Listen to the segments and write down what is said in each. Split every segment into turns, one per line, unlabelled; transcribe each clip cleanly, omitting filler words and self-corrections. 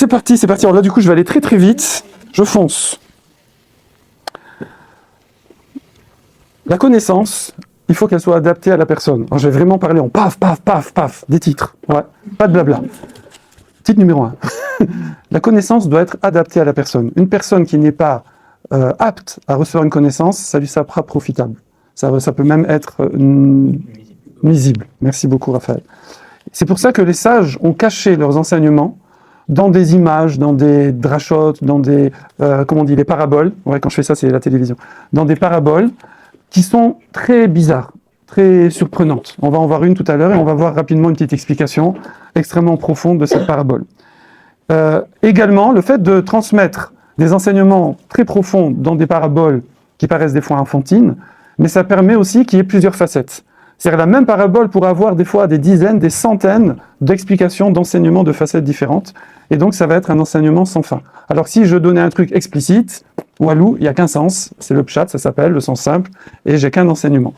c'est parti. Alors là, du coup, je vais aller très très vite. Je fonce. La connaissance, il faut qu'elle soit adaptée à la personne. Alors, je vais vraiment parler en paf, paf, paf, paf, des titres. Ouais, pas de blabla. Titre numéro 1. La connaissance doit être adaptée à la personne. Une personne qui n'est pas apte à recevoir une connaissance, ça lui sera pas profitable. Ça peut même être nuisible. Merci beaucoup, Raphaël. C'est pour ça que les sages ont caché leurs enseignements dans des images, dans des drachotes, dans des, les paraboles. Ouais, quand je fais ça, c'est la télévision. Dans des paraboles qui sont très bizarres, très surprenantes. On va en voir une tout à l'heure et on va voir rapidement une petite explication extrêmement profonde de cette parabole. Également, le fait de transmettre des enseignements très profonds dans des paraboles qui paraissent des fois enfantines, mais ça permet aussi qu'il y ait plusieurs facettes. C'est-à-dire la même parabole pourrait avoir des fois des dizaines, des centaines d'explications, d'enseignements de facettes différentes, et donc ça va être un enseignement sans fin. Alors si je donnais un truc explicite, walou, il n'y a qu'un sens, c'est le pshat, ça s'appelle, le sens simple, et j'ai qu'un enseignement.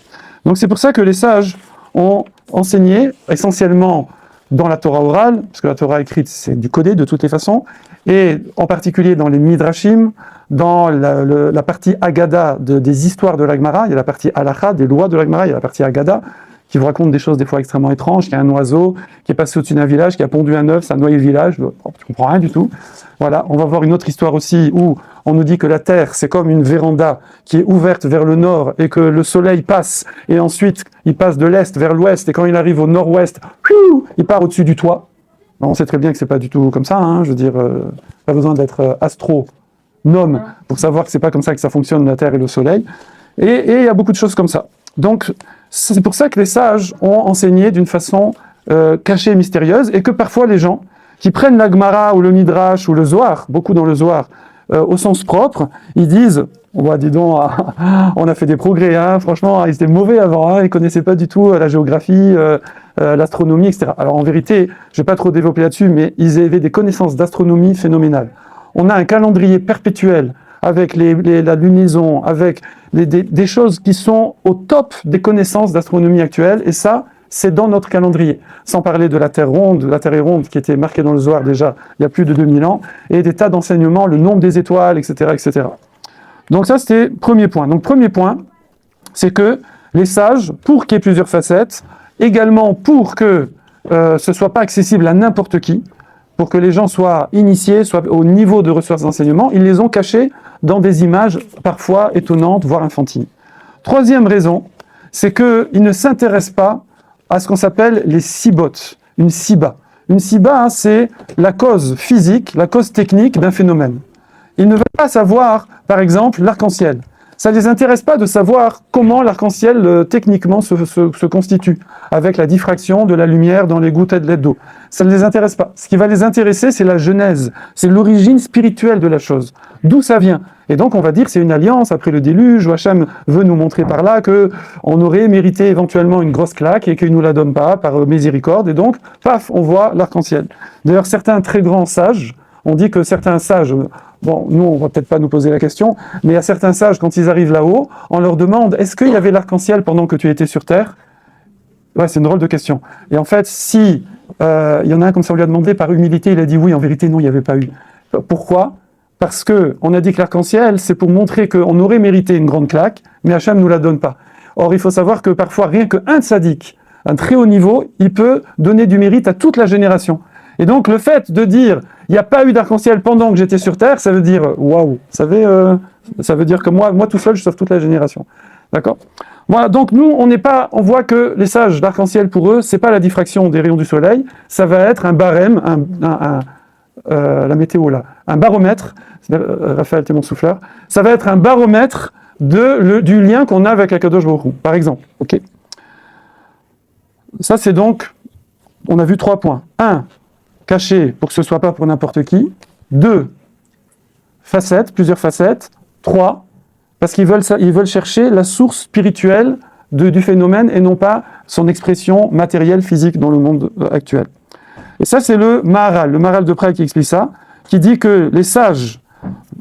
Donc c'est pour ça que les sages ont enseigné essentiellement dans la Torah orale, parce que la Torah écrite c'est du codé de toutes les façons, et en particulier dans les Midrashim, dans la partie Agada des histoires de la Gemara, il y a la partie Halacha, des lois de la Gemara, il y a la partie Agada, qui vous raconte des choses des fois extrêmement étranges, qu'il y a un oiseau qui est passé au-dessus d'un village, qui a pondu un œuf, ça a noyé le village, tu comprends rien du tout. Voilà, on va voir une autre histoire aussi où on nous dit que la terre c'est comme une véranda qui est ouverte vers le nord et que le soleil passe et ensuite il passe de l'est vers l'ouest et quand il arrive au nord-ouest, il part au-dessus du toit. On sait très bien que c'est pas du tout comme ça, hein, je veux dire, pas besoin d'être astronome pour savoir que c'est pas comme ça que ça fonctionne la terre et le soleil. Et il y a beaucoup de choses comme ça. Donc c'est pour ça que les sages ont enseigné d'une façon cachée et mystérieuse et que parfois les gens qui prennent la Gemara ou le Midrash ou le Zohar, beaucoup dans le Zohar, au sens propre, ils disent dis donc, on a fait des progrès, hein, franchement, ils étaient mauvais avant, hein, ils connaissaient pas du tout la géographie, l'astronomie, etc. Alors en vérité, je vais pas trop développer là-dessus, mais ils avaient des connaissances d'astronomie phénoménales. On a un calendrier perpétuel avec la lunaison, avec des choses qui sont au top des connaissances d'astronomie actuelle, et ça, c'est dans notre calendrier. Sans parler de la Terre est ronde, qui était marquée dans le Zohar déjà il y a plus de 2000 ans, et des tas d'enseignements, le nombre des étoiles, etc., etc. Donc ça, c'était premier point. Donc premier point, c'est que les sages, pour qu'il y ait plusieurs facettes, également pour que ce soit pas accessible à n'importe qui, pour que les gens soient initiés, soient au niveau de recevoir ces enseignements, ils les ont cachés dans des images parfois étonnantes, voire infantines. Troisième raison, c'est qu'ils ne s'intéressent pas à ce qu'on s'appelle les sibotes, une siba. Une siba, hein, c'est la cause physique, la cause technique d'un phénomène. Ils ne veulent pas savoir, par exemple, l'arc-en-ciel. Ça ne les intéresse pas de savoir comment l'arc-en-ciel techniquement se constitue, avec la diffraction de la lumière dans les gouttelettes d'eau. Ça ne les intéresse pas. Ce qui va les intéresser, c'est la genèse, c'est l'origine spirituelle de la chose. D'où ça vient. Et donc on va dire que c'est une alliance après le déluge, où Hachem veut nous montrer par là qu'on aurait mérité éventuellement une grosse claque et qu'il ne nous la donne pas par miséricorde, et donc, paf, on voit l'arc-en-ciel. D'ailleurs, certains très grands sages, on dit que certains sages, bon, nous on va peut-être pas nous poser la question, mais à certains sages, quand ils arrivent là-haut, on leur demande, est-ce qu'il y avait l'arc-en-ciel pendant que tu étais sur Terre ? Ouais, c'est une drôle de question. Et en fait, si il y en a un comme ça, on lui a demandé par humilité, il a dit oui, en vérité, non, il n'y avait pas eu. Pourquoi ? Parce que on a dit que l'arc-en-ciel, c'est pour montrer qu'on aurait mérité une grande claque, mais Hachem ne nous la donne pas. Or, il faut savoir que parfois, rien qu'un tzaddik, un très haut niveau, il peut donner du mérite à toute la génération. Et donc, le fait de dire, il n'y a pas eu d'arc-en-ciel pendant que j'étais sur Terre, ça veut dire, waouh, ça veut dire que moi tout seul, je sauve toute la génération. D'accord ? Voilà, donc nous, on voit que les sages d'arc-en-ciel, pour eux, c'est pas la diffraction des rayons du soleil, ça va être un barème, la météo là, un baromètre, Raphaël, t'es mon souffleur, ça va être un baromètre du lien qu'on a avec la Kadosh Baruch Hu, par exemple. Ok. Ça, c'est donc, on a vu 3 points. 1, caché pour que ce soit pas pour n'importe qui. 2, facettes, plusieurs facettes. 3, parce qu'ils veulent chercher la source spirituelle du phénomène et non pas son expression matérielle, physique dans le monde actuel. Et ça, c'est le Maharal de Prague qui explique ça, qui dit que les sages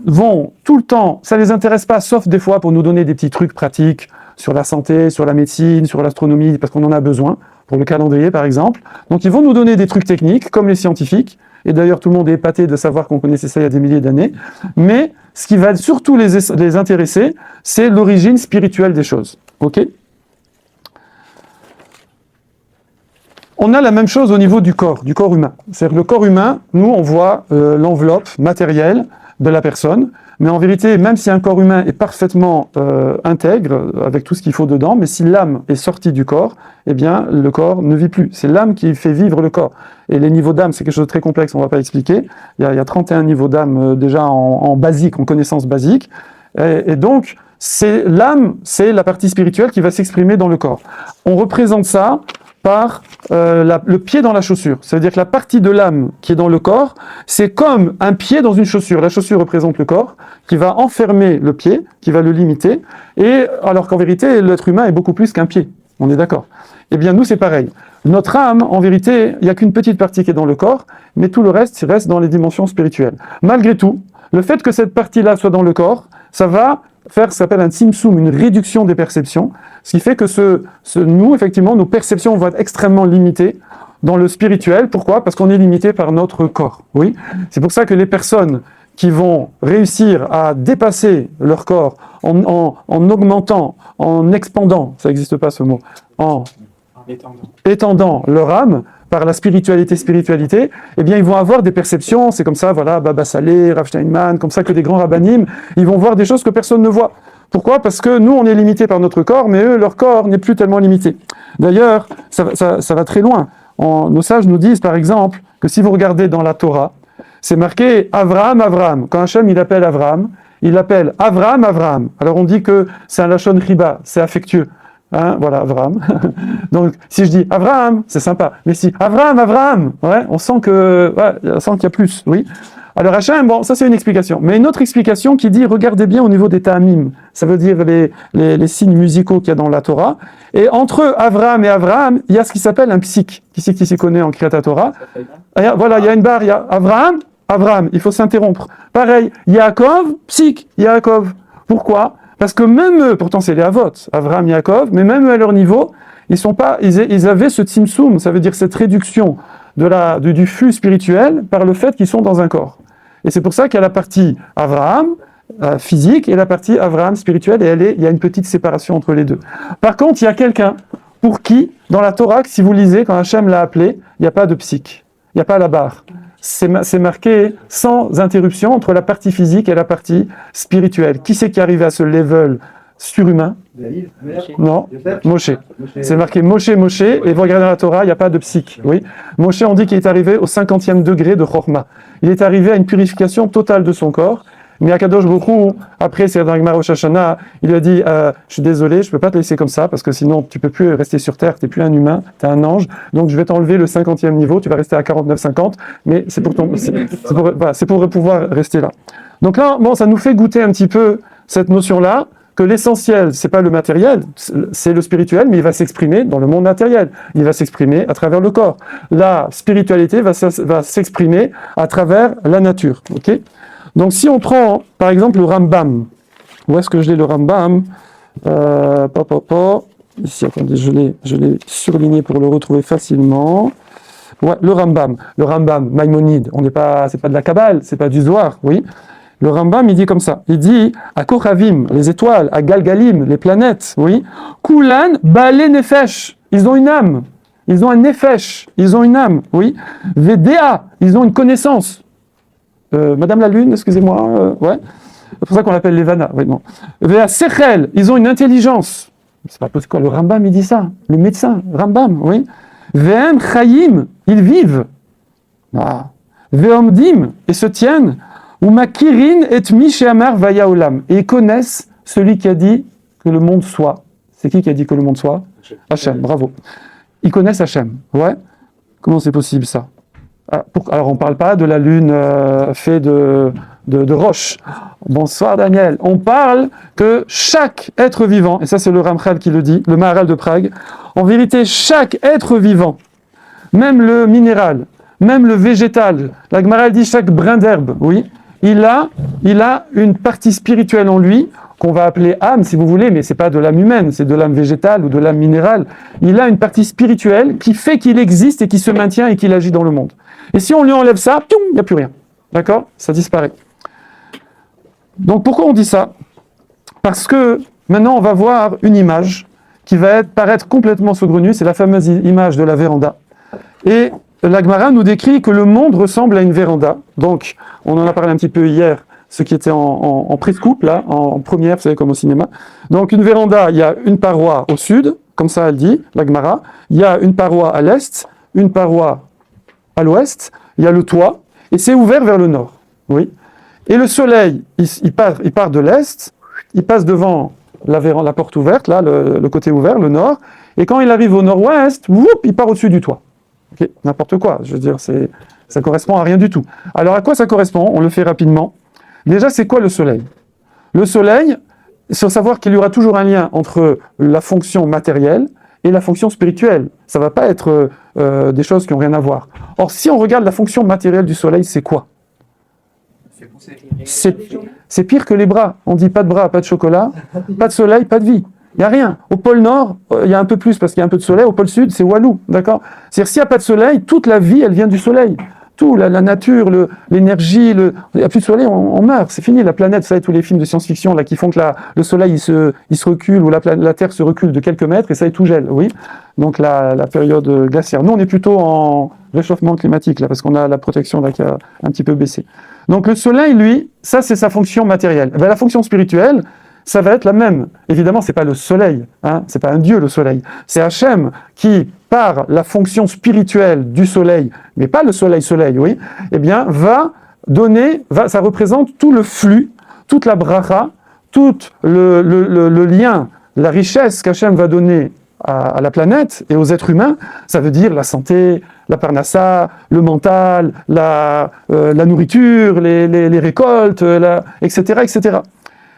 vont tout le temps, ça les intéresse pas, sauf des fois pour nous donner des petits trucs pratiques sur la santé, sur la médecine, sur l'astronomie, parce qu'on en a besoin, pour le calendrier par exemple. Donc ils vont nous donner des trucs techniques, comme les scientifiques, et d'ailleurs tout le monde est épaté de savoir qu'on connaissait ça il y a des milliers d'années, mais ce qui va surtout les intéresser, c'est l'origine spirituelle des choses. Ok ? On a la même chose au niveau du corps humain. C'est-à-dire que le corps humain, nous on voit l'enveloppe matérielle de la personne, mais en vérité, même si un corps humain est parfaitement intègre, avec tout ce qu'il faut dedans, mais si l'âme est sortie du corps, eh bien le corps ne vit plus. C'est l'âme qui fait vivre le corps. Et les niveaux d'âme, c'est quelque chose de très complexe, on ne va pas expliquer. Il y a 31 niveaux d'âme déjà en basique, en connaissance basique. Et donc, c'est l'âme, c'est la partie spirituelle qui va s'exprimer dans le corps. On représente ça par le pied dans la chaussure. Ça veut dire que la partie de l'âme qui est dans le corps, c'est comme un pied dans une chaussure. La chaussure représente le corps, qui va enfermer le pied, qui va le limiter, et alors qu'en vérité, l'être humain est beaucoup plus qu'un pied. On est d'accord. Eh bien, nous, c'est pareil. Notre âme, en vérité, il n'y a qu'une petite partie qui est dans le corps, mais tout le reste, il reste dans les dimensions spirituelles. Malgré tout, le fait que cette partie-là soit dans le corps, ça va faire ce qu'on appelle un tzimtzum, une réduction des perceptions, ce qui fait que nous, effectivement, nos perceptions vont être extrêmement limitées dans le spirituel. Pourquoi ? Parce qu'on est limité par notre corps. Oui. C'est pour ça que les personnes qui vont réussir à dépasser leur corps en augmentant, en expandant, ça n'existe pas ce mot, en étendant leur âme par la spiritualité, eh bien ils vont avoir des perceptions, c'est comme ça, voilà, Baba Saleh, Rav Steinman, comme ça que des grands rabbinim, ils vont voir des choses que personne ne voit. Pourquoi ? Parce que nous, on est limité par notre corps, mais eux, leur corps n'est plus tellement limité. D'ailleurs, ça va très loin. Nos sages nous disent, par exemple, que si vous regardez dans la Torah, c'est marqué Avraham, Avraham. Quand Hachem, il appelle Avraham, il l'appelle Avraham, Avraham. Alors on dit que c'est un lachon riba, c'est affectueux. Hein, voilà, Avraham. Donc, si je dis Avraham, c'est sympa. Mais si Avraham, Avraham, ouais, on sent qu'il y a plus, oui. Alors Hachem, bon, ça c'est une explication. Mais une autre explication qui dit, regardez bien au niveau des ta'amim. Ça veut dire les signes musicaux qu'il y a dans la Torah. Et entre Avraham et Avraham, il y a ce qui s'appelle un psik. Qui c'est qui s'y connaît en Kriyat Torah ? Voilà, il y a une barre, il y a Avraham, Avraham, il faut s'interrompre. Pareil, Yaakov, psik, Yaakov. Pourquoi ? Parce que même eux, pourtant c'est les Avot, Avraham, Yaakov, mais même eux à leur niveau, ils avaient ce tzimtzum, ça veut dire cette réduction du flux spirituel par le fait qu'ils sont dans un corps. Et c'est pour ça qu'il y a la partie Avraham, physique, et la partie Avraham spirituelle, et il y a une petite séparation entre les deux. Par contre, il y a quelqu'un pour qui, dans la Torah, si vous lisez, quand Hachem l'a appelé, il n'y a pas de psych, il n'y a pas la barre. C'est marqué sans interruption entre la partie physique et la partie spirituelle. Qui c'est qui est arrivé à ce level surhumain ? Non, Moshe. C'est marqué Moshe, et vous regardez dans la Torah, il n'y a pas de psych. Oui. Moshe, on dit qu'il est arrivé au 50e degré de Chorma. Il est arrivé à une purification totale de son corps. Mais Akadosh Baruch Hu, après, c'est dans Gemara Rosh Hashanah, il lui a dit je suis désolé, je ne peux pas te laisser comme ça, parce que sinon, tu ne peux plus rester sur Terre, tu n'es plus un humain, tu es un ange, donc je vais t'enlever le 50e niveau, tu vas rester à 49-50, mais c'est pour pouvoir rester là. Donc là, bon, ça nous fait goûter un petit peu cette notion-là, que l'essentiel, c'est pas le matériel, c'est le spirituel, mais il va s'exprimer dans le monde matériel. Il va s'exprimer à travers le corps. La spiritualité va s'exprimer à travers la nature. Ok ? Donc si on prend, par exemple, le Rambam, où est-ce que je l'ai le Rambam ? Ici, attendez, je l'ai surligné pour le retrouver facilement. Ouais, le Rambam, Maïmonide, c'est pas de la Kabbale, c'est pas du Zohar, oui. Le Rambam, il dit comme ça, il dit, à Kochavim, les étoiles, à Galgalim, les planètes, oui. Kulan, Balé Nefesh, ils ont une âme, ils ont un Nefesh, ils ont une âme, oui. Vedea, ils ont une connaissance. Madame la Lune, excusez-moi, ouais. C'est pour ça qu'on l'appelle les Vana, oui, non. Vea Sechel, ils ont une intelligence. C'est pas possible quoi, le Rambam, il dit ça. Le médecin, Rambam, oui. Ve'em Chayim, ils vivent. Ah. Ve'omdim, et se tiennent. Ou makirin et mishéamar vaya olam. Et ils connaissent celui qui a dit que le monde soit. C'est qui a dit que le monde soit ? Hachem, bravo. Ils connaissent Hachem, ouais. Comment c'est possible ça ? Alors on ne parle pas de la lune faite de roche. Bonsoir Daniel. On parle que chaque être vivant, et ça c'est le Ramchal qui le dit, le Maharal de Prague, en vérité chaque être vivant, même le minéral, même le végétal, la Gemara dit chaque brin d'herbe, oui, il a une partie spirituelle en lui, qu'on va appeler âme si vous voulez, mais c'est pas de l'âme humaine, c'est de l'âme végétale ou de l'âme minérale. Il a une partie spirituelle qui fait qu'il existe et qui se maintient et qu'il agit dans le monde. Et si on lui enlève ça, il n'y a plus rien. D'accord? Ça disparaît. Donc pourquoi on dit ça? Parce que maintenant on va voir une image qui va paraître complètement saugrenue, c'est la fameuse image de la véranda. Et la Gemara nous décrit que le monde ressemble à une véranda. Donc on en a parlé un petit peu hier, ceux qui étaient en prescoupe, là, en première, vous savez, comme au cinéma. Donc une véranda, il y a une paroi au sud, comme ça elle dit, la Gemara. Il y a une paroi à l'est, une paroi à l'ouest, il y a le toit, et c'est ouvert vers le nord. Oui. Et le soleil, il part de l'est, il passe devant la porte ouverte, là, le côté ouvert, le nord, et quand il arrive au nord-ouest, il part au-dessus du toit. Okay, n'importe quoi, je veux dire, ça correspond à rien du tout. Alors à quoi ça correspond? On le fait rapidement. Déjà, c'est quoi le soleil? Le soleil, il faut savoir qu'il y aura toujours un lien entre la fonction matérielle et la fonction spirituelle. Ça ne va pas être des choses qui n'ont rien à voir. Or, si on regarde la fonction matérielle du soleil, c'est quoi? C'est pire que les bras. On dit pas de bras, pas de chocolat, pas de soleil, pas de vie. Il n'y a rien. Au pôle Nord, il y a un peu plus parce qu'il y a un peu de soleil. Au pôle Sud, c'est Walou, d'accord? C'est-à-dire, s'il n'y a pas de soleil, toute la vie, elle vient du soleil. Tout, la nature, l'énergie, il n'y a plus de soleil, on meurt, c'est fini. La planète, vous savez, tous les films de science-fiction là, qui font que le soleil, il se recule, ou la Terre se recule de quelques mètres, et ça, tout gèle, oui. Donc la période glaciaire. Nous, on est plutôt en réchauffement climatique, là, parce qu'on a la protection là, qui a un petit peu baissé. Donc le soleil, lui, ça, c'est sa fonction matérielle. La fonction spirituelle, ça va être la même. Évidemment, c'est pas le soleil, hein, c'est pas un dieu le soleil. C'est Hachem qui, par la fonction spirituelle du soleil, mais pas le soleil, oui, eh bien, ça représente tout le flux, toute la bracha, tout le lien, la richesse qu'Hachem va donner à la planète et aux êtres humains. Ça veut dire la santé, la parnassa, le mental, la nourriture, les récoltes, etc., etc.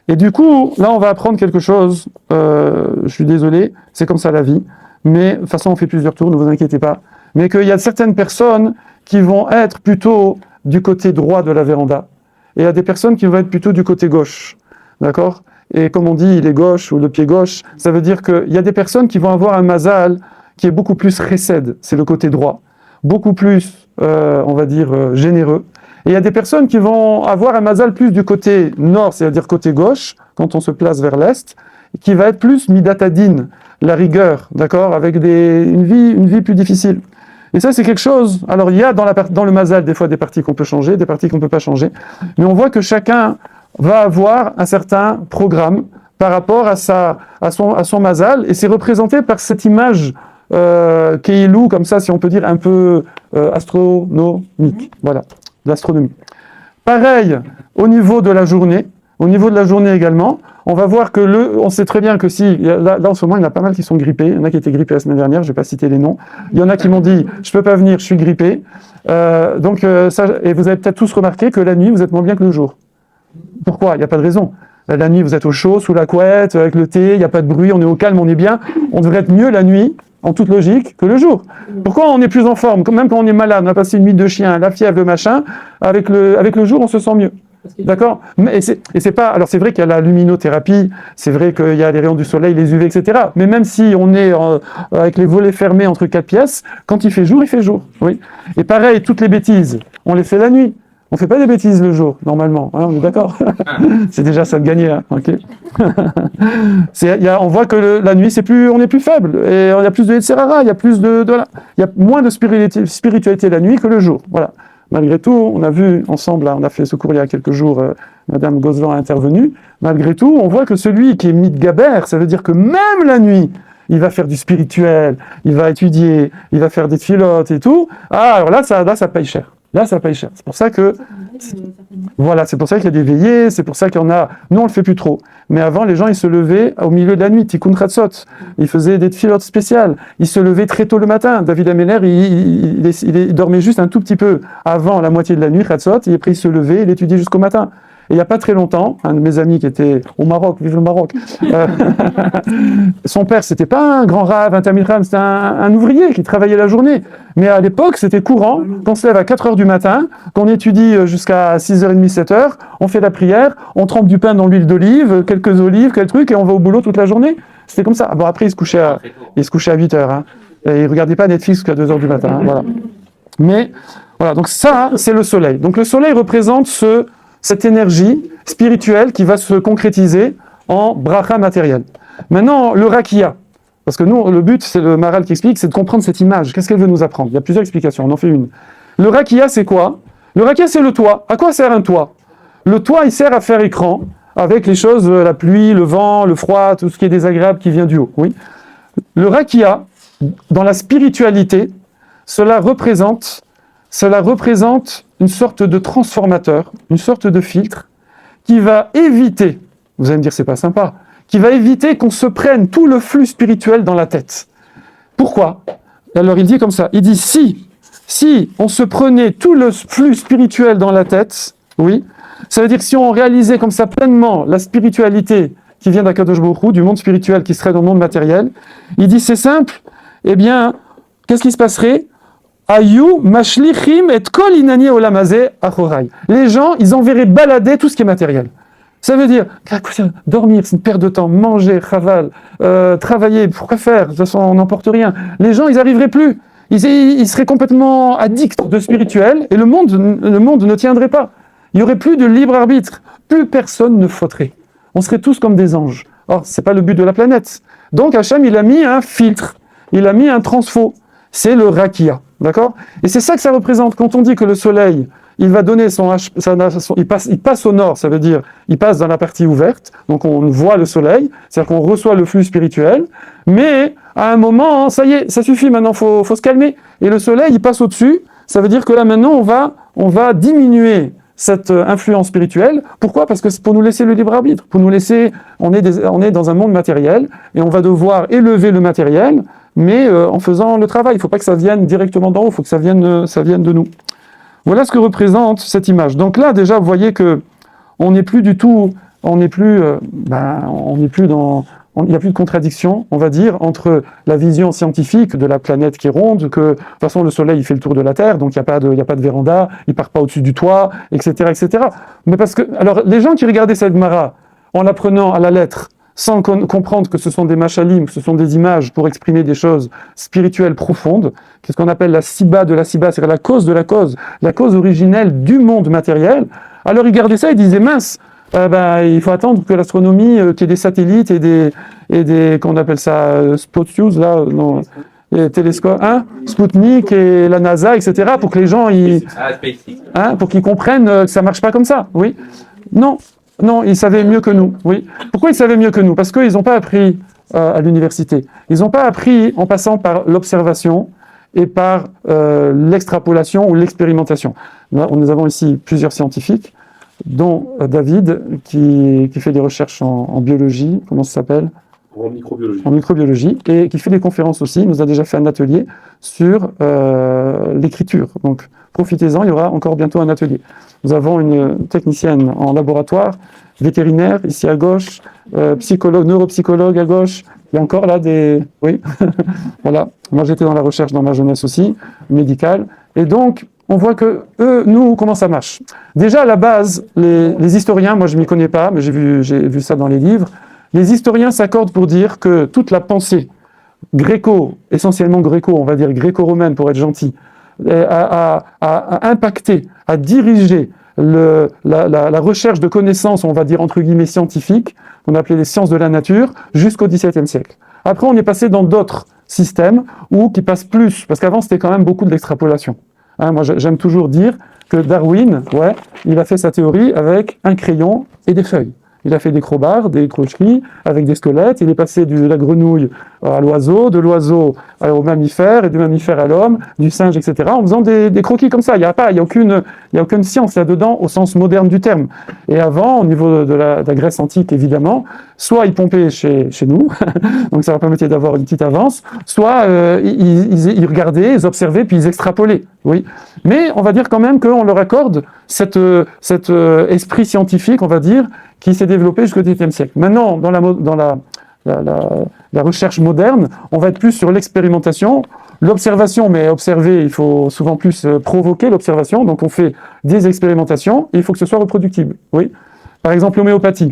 Et du coup, là, on va apprendre quelque chose. Je suis désolé, c'est comme ça la vie. Mais de toute façon, on fait plusieurs tours, ne vous inquiétez pas. Mais qu'il y a certaines personnes qui vont être plutôt du côté droit de la véranda. Et il y a des personnes qui vont être plutôt du côté gauche. D'accord? Et comme on dit, il est gauche ou le pied gauche, ça veut dire qu'il y a des personnes qui vont avoir un mazal qui est beaucoup plus chesed, c'est le côté droit. Beaucoup plus, on va dire, généreux. Et il y a des personnes qui vont avoir un mazal plus du côté nord, c'est-à-dire côté gauche, quand on se place vers l'est, qui va être plus midatadine, la rigueur, d'accord, avec une vie plus difficile. Et ça, c'est quelque chose. Alors, il y a dans le mazal des fois des parties qu'on peut changer, des parties qu'on ne peut pas changer, mais on voit que chacun va avoir un certain programme par rapport à son mazal, et c'est représenté par cette image Keilou, comme ça, si on peut dire, un peu astronomique. Voilà. L'astronomie. Pareil, au niveau de la journée également, on va voir que on sait très bien que là en ce moment, il y en a pas mal qui sont grippés, il y en a qui étaient grippés la semaine dernière, je ne vais pas citer les noms, il y en a qui m'ont dit, je ne peux pas venir, je suis grippé, et vous avez peut-être tous remarqué que la nuit, vous êtes moins bien que le jour. Pourquoi? Il n'y a pas de raison. La nuit, vous êtes au chaud, sous la couette, avec le thé, il n'y a pas de bruit, on est au calme, on est bien, on devrait être mieux la nuit, en toute logique, que le jour. Pourquoi on est plus en forme? Même quand on est malade, on a passé une nuit de chien, la fièvre, le machin, avec le jour, on se sent mieux. D'accord? Et c'est pas. Alors c'est vrai qu'il y a la luminothérapie, c'est vrai qu'il y a les rayons du soleil, les UV, etc. Mais même si on est avec les volets fermés entre 4 pièces, quand il fait jour, il fait jour. Oui. Et pareil, toutes les bêtises, on les fait la nuit. On fait pas des bêtises le jour, normalement. Hein, on est d'accord? C'est déjà ça de gagner. Hein, okay. On voit que la nuit, on est plus faible. Et il y a plus de Yetzirara, il y a il y a moins de spiritualité la nuit que le jour. Voilà. Malgré tout, on a vu ensemble, là, on a fait ce cours il y a quelques jours, Madame Gozlan a intervenu. Malgré tout, on voit que celui qui est mitgaber, ça veut dire que même la nuit, il va faire du spirituel, il va étudier, il va faire des filotes et tout. Ah, alors là, ça paye cher. Là, ça paye cher. C'est pour ça que... Voilà, c'est pour ça qu'il y a des veillées, c'est pour ça qu'il y en a... Nous, on le fait plus trop. Mais avant, les gens, ils se levaient au milieu de la nuit, tikkun chatzot. Ils faisaient des filotes spéciales. Ils se levaient très tôt le matin. David Ameller, il dormait juste un tout petit peu avant la moitié de la nuit, chatzot, et après il se levait, il étudiait jusqu'au matin. Et il n'y a pas très longtemps, un de mes amis qui était au Maroc, vive le Maroc, son père, c'était pas un grand rave, un Tamil Ram, c'était un ouvrier qui travaillait la journée. Mais à l'époque, c'était courant qu'on se lève à 4h du matin, qu'on étudie jusqu'à 6h30, 7h, on fait la prière, on trempe du pain dans l'huile d'olive, quelques olives, quelques trucs, et on va au boulot toute la journée. C'était comme ça. Bon, après, il se couchait à 8h. Hein, et il regardait pas Netflix jusqu'à 2h du matin. Hein, voilà. Mais Voilà, donc ça, c'est le soleil. Donc le soleil représente cette énergie spirituelle qui va se concrétiser en bracha matériel. Maintenant, le rakia, parce que nous, le but, c'est le Maharal qui explique, c'est de comprendre cette image. Qu'est-ce qu'elle veut nous apprendre? Il y a plusieurs explications, on en fait une. Le rakia, c'est quoi? Le rakia, c'est le toit. À quoi sert un toit? Le toit, il sert à faire écran avec les choses, la pluie, le vent, le froid, tout ce qui est désagréable qui vient du haut. Oui. Le rakia, dans la spiritualité, cela représente une sorte de transformateur, une sorte de filtre qui va éviter, vous allez me dire c'est pas sympa, qui va éviter qu'on se prenne tout le flux spirituel dans la tête. Pourquoi? Alors il dit comme ça, il dit si on se prenait tout le flux spirituel dans la tête, oui, ça veut dire que si on réalisait comme ça pleinement la spiritualité qui vient d'Akadosh Baruch Hu, du monde spirituel qui serait dans le monde matériel, il dit c'est simple, eh bien, qu'est-ce qui se passerait? Ayu mashlichim et kol inani olamazé achorai. Les gens, ils enverraient balader tout ce qui est matériel. Ça veut dire, dormir, c'est une perte de temps, manger, chaval, travailler, pourquoi faire? De toute façon, on n'emporte rien. Les gens, ils n'arriveraient plus. Ils seraient complètement addicts de spirituel et le monde ne tiendrait pas. Il n'y aurait plus de libre arbitre. Plus personne ne faudrait. On serait tous comme des anges. Or, ce n'est pas le but de la planète. Donc, Hachem, il a mis un filtre. Il a mis un transfo. C'est le rakia. D'accord? Et c'est ça que ça représente. Quand on dit que le soleil, il va donner il passe au nord, ça veut dire, il passe dans la partie ouverte, donc on voit le soleil, c'est-à-dire qu'on reçoit le flux spirituel, mais à un moment, ça y est, ça suffit, maintenant, faut se calmer. Et le soleil, il passe au-dessus, ça veut dire que là, maintenant, on va diminuer cette influence spirituelle. Pourquoi? Parce que c'est pour nous laisser le libre arbitre, pour nous laisser, on est dans un monde matériel, et on va devoir élever le matériel, mais en faisant le travail. Il ne faut pas que ça vienne directement d'en haut, il faut que ça vienne de nous. Voilà ce que représente cette image. Donc là, déjà, vous voyez que il n'y a plus de contradiction, on va dire, entre la vision scientifique de la planète qui est ronde, que de toute façon le Soleil il fait le tour de la Terre, donc il n'y a pas de véranda, il part pas au-dessus du toit, etc., etc. Mais parce que, alors, les gens qui regardaient cette Gemara en la prenant à la lettre, sans comprendre que ce sont des machalim, que ce sont des images pour exprimer des choses spirituelles profondes, qu'est-ce qu'on appelle la siba de la siba, c'est-à-dire la cause de la cause originelle du monde matériel. Alors ils gardaient ça et disaient mince, il faut attendre que l'astronomie, qu'il y ait des satellites et des qu'on appelle ça Spotnews là, non, les télescopes, Sputnik et la NASA, etc. pour que les gens pour qu'ils comprennent que ça marche pas comme ça. Oui, non, ils savaient mieux que nous. Oui. Pourquoi ils savaient mieux que nous? Parce qu'ils n'ont pas appris à l'université. Ils n'ont pas appris en passant par l'observation et par l'extrapolation ou l'expérimentation. Nous avons ici plusieurs scientifiques, dont David, qui fait des recherches en biologie, comment ça s'appelle?
En microbiologie.
En microbiologie, et qui fait des conférences aussi. Il nous a déjà fait un atelier sur l'écriture. Donc, profitez-en, il y aura encore bientôt un atelier. Nous avons une technicienne en laboratoire, vétérinaire, ici à gauche, psychologue, neuropsychologue à gauche. Il y a encore là des... Oui, voilà. Moi, j'étais dans la recherche dans ma jeunesse aussi, médicale. Et donc, on voit que nous, comment ça marche? Déjà, à la base, les historiens, moi je ne m'y connais pas, mais j'ai vu ça dans les livres, les historiens s'accordent pour dire que toute la pensée essentiellement gréco, on va dire gréco-romaine pour être gentil, a impacté, a dirigé la recherche de connaissances, on va dire entre guillemets scientifiques, qu'on appelait les sciences de la nature, jusqu'au XVIIe siècle. Après, on est passé dans d'autres systèmes qui passent plus, parce qu'avant c'était quand même beaucoup de l'extrapolation. Moi, j'aime toujours dire que Darwin, il a fait sa théorie avec un crayon et des feuilles. Il a fait des crobards, des crocheries, avec des squelettes. Il est passé de la grenouille à l'oiseau, de l'oiseau au mammifère, et du mammifère à l'homme, du singe, etc., en faisant des croquis comme ça. Il n'y a aucune science là-dedans au sens moderne du terme. Et avant, au niveau de la Grèce antique, évidemment, soit ils pompaient chez nous, donc ça leur permettait d'avoir une petite avance, soit ils regardaient, ils observaient, puis ils extrapolaient. Oui. Mais on va dire quand même qu'on leur accorde cet esprit scientifique, on va dire, qui s'est développé jusqu'au XVIIIe siècle. Maintenant, dans la recherche moderne, on va être plus sur l'expérimentation, l'observation, mais observer, il faut souvent plus provoquer l'observation, donc on fait des expérimentations, et il faut que ce soit reproductible. Oui. Par exemple, l'homéopathie.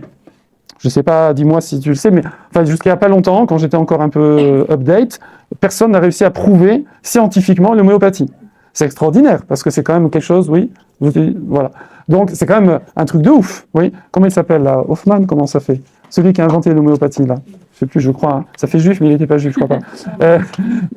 Je ne sais pas, dis-moi si tu le sais, mais jusqu'à il n'y a pas longtemps, quand j'étais encore un peu update, personne n'a réussi à prouver scientifiquement l'homéopathie. C'est extraordinaire, parce que c'est quand même quelque chose, oui, voilà. Donc, c'est quand même un truc de ouf, oui. Comment il s'appelle, là? Hoffman, comment ça fait? Celui qui a inventé l'homéopathie, là. Je sais plus, je crois. Hein. Ça fait juif, mais il n'était pas juif, je crois pas.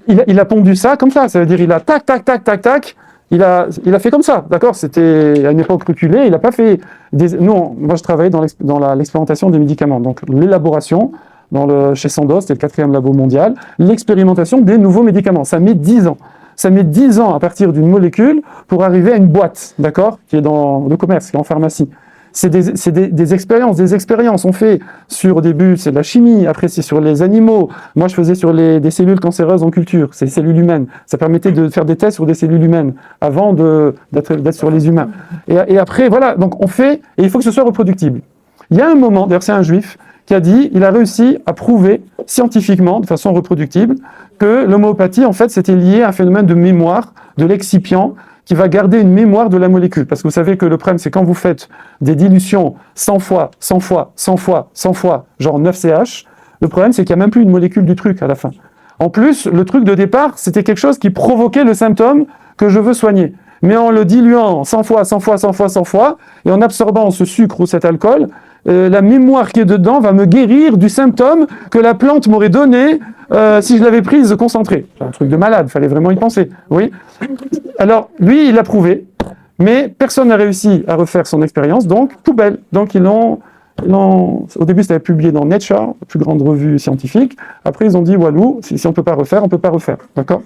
Il a pondu ça comme ça veut dire il a tac, tac, tac, tac, tac. Il a fait comme ça, d'accord? C'était à une époque reculée, il n'a pas fait des... Non, moi je travaillais dans l'expérimentation des médicaments, donc l'élaboration, chez Sandoz, c'était le 4e labo mondial, l'expérimentation des nouveaux médicaments, ça met 10 ans. Ça met 10 ans à partir d'une molécule pour arriver à une boîte, d'accord? Qui est dans le commerce, qui est en pharmacie. C'est des expériences. On fait au début, c'est de la chimie, après c'est sur les animaux. Moi, je faisais sur des cellules cancéreuses en culture, c'est les cellules humaines. Ça permettait de faire des tests sur des cellules humaines avant d'être sur les humains. Et après, voilà, donc on fait, et il faut que ce soit reproductible. Il y a un moment, d'ailleurs c'est un juif, qui a dit, il a réussi à prouver scientifiquement, de façon reproductible, que l'homéopathie, en fait, c'était lié à un phénomène de mémoire, de l'excipient, qui va garder une mémoire de la molécule. Parce que vous savez que le problème, c'est quand vous faites des dilutions 100 fois, 100 fois, 100 fois, 100 fois, genre 9CH, le problème, c'est qu'il n'y a même plus une molécule du truc à la fin. En plus, le truc de départ, c'était quelque chose qui provoquait le symptôme que je veux soigner. Mais en le diluant 100 fois, 100 fois, 100 fois, 100 fois, et en absorbant ce sucre ou cet alcool, la mémoire qui est dedans va me guérir du symptôme que la plante m'aurait donné si je l'avais prise concentrée. C'est un truc de malade, il fallait vraiment y penser. Oui. Alors, lui, il l'a prouvé, mais personne n'a réussi à refaire son expérience, donc poubelle. Donc, au début, c'était publié dans Nature, la plus grande revue scientifique. Après, ils ont dit, Walou, si on ne peut pas refaire, on ne peut pas refaire. D'accord?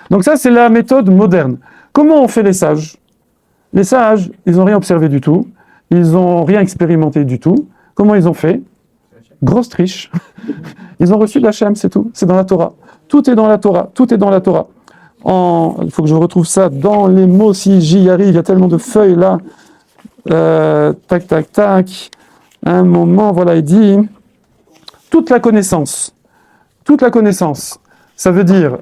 Donc ça, c'est la méthode moderne. Comment on fait les sages? Les sages, ils n'ont rien observé du tout. Ils n'ont rien expérimenté du tout. Comment ils ont fait? Grosse triche. Ils ont reçu de l'Hachem, c'est tout. C'est dans la Torah. Tout est dans la Torah. Tout est dans la Torah. Il faut que je retrouve ça dans les mots, si j'y arrive. Il y a tellement de feuilles là. Tac, tac, tac. Un moment, voilà, il dit toute la connaissance. Toute la connaissance. Ça veut dire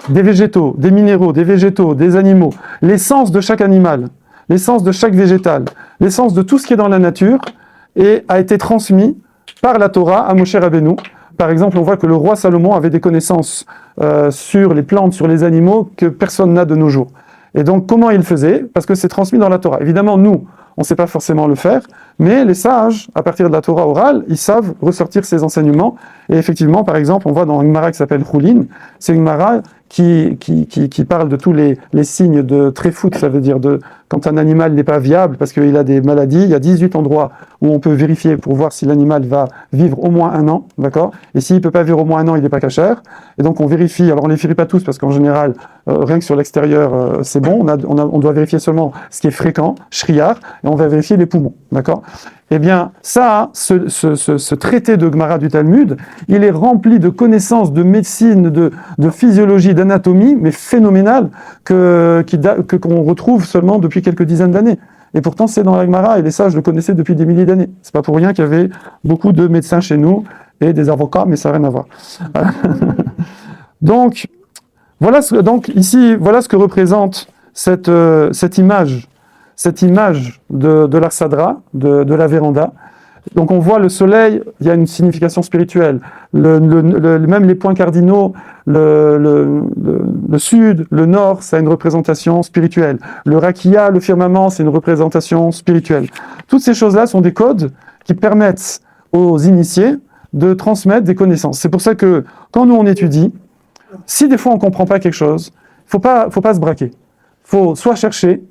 des végétaux, des minéraux, des végétaux, des animaux. L'essence de chaque animal. L'essence de chaque végétal, l'essence de tout ce qui est dans la nature, et a été transmis par la Torah à Moshe Rabbeinu. Par exemple, on voit que le roi Salomon avait des connaissances sur les plantes, sur les animaux, que personne n'a de nos jours. Et donc, comment il faisait? Parce que c'est transmis dans la Torah. Évidemment, nous, on ne sait pas forcément le faire, mais les sages, à partir de la Torah orale, ils savent ressortir ces enseignements. Et effectivement, par exemple, on voit dans une Gemara qui s'appelle Choulin, c'est une Gemara qui parle de tous les signes de tréfout, ça veut dire quand un animal n'est pas viable parce qu'il a des maladies. Il y a 18 endroits où on peut vérifier pour voir si l'animal va vivre au moins 1 an, d'accord? Et s'il ne peut pas vivre au moins 1 an, il n'est pas cachère. Et donc on vérifie, alors on ne les vérifie pas tous parce qu'en général, rien que sur l'extérieur, c'est bon. On doit vérifier seulement ce qui est fréquent, shriar, et on va vérifier les poumons, d'accord? Eh bien, ça, ce traité de Gemara du Talmud, il est rempli de connaissances de médecine, de physiologie, d'anatomie, mais phénoménales, qu'on retrouve seulement depuis quelques dizaines d'années. Et pourtant, c'est dans la Gemara, et les sages le connaissaient depuis des milliers d'années. C'est pas pour rien qu'il y avait beaucoup de médecins chez nous, et des avocats, mais ça n'a rien à voir. Donc, ici, voilà ce que représente cette image de l'Arsadra, de la véranda. Donc on voit le soleil, il y a une signification spirituelle. Même les points cardinaux, le sud, le nord, ça a une représentation spirituelle. Le rakia, le firmament, c'est une représentation spirituelle. Toutes ces choses-là sont des codes qui permettent aux initiés de transmettre des connaissances. C'est pour ça que quand nous on étudie, si des fois on ne comprend pas quelque chose, faut pas se braquer. Il faut soit chercher.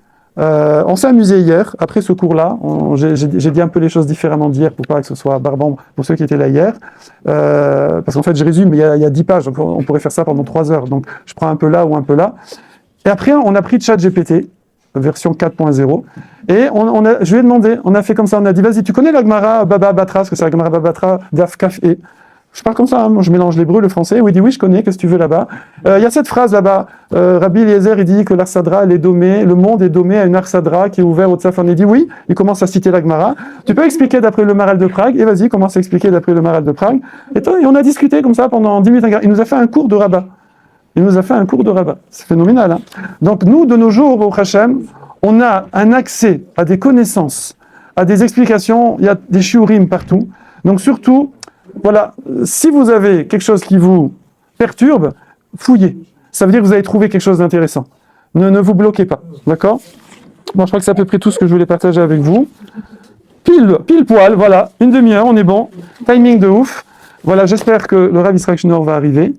On s'est amusé hier, après ce cours-là, j'ai dit un peu les choses différemment d'hier pour pas que ce soit barbant pour ceux qui étaient là hier, parce qu'en fait je résume, il y a 10 pages, donc on pourrait faire ça pendant 3 heures, donc je prends un peu là ou un peu là. Et après on a pris ChatGPT, version 4.0, et je lui ai demandé, on a fait comme ça, on a dit vas-y, tu connais la Gemara Baba Batra, parce que c'est la Gemara Baba Batra d'Af Kaf E. Je parle comme ça, hein, je mélange l'hébreu, le français. Oui, il dit oui, je connais, qu'est-ce que tu veux là-bas? Il y a cette phrase là-bas. Rabbi Eliezer, il dit que l'Arsadra, elle est domée, le monde est domé à une Arsadra qui est ouverte au Tzafon. Il dit oui, il commence à citer la Gemara. Tu peux expliquer d'après le Maral de Prague? Et vas-y, commence à expliquer d'après le Maral de Prague. Et on a discuté comme ça pendant 10 minutes. Il nous a fait un cours de rabat. C'est phénoménal. Hein. Donc nous, de nos jours, au Hachem, on a un accès à des connaissances, à des explications. Il y a des shiurim partout. Donc surtout, voilà, si vous avez quelque chose qui vous perturbe, fouillez. Ça veut dire que vous allez trouver quelque chose d'intéressant. Ne vous bloquez pas, d'accord? Bon, je crois que c'est à peu près tout ce que je voulais partager avec vous. Pile poil, voilà, une demi-heure, on est bon. Timing de ouf. Voilà, j'espère que le Rav Israël Schnorr va arriver.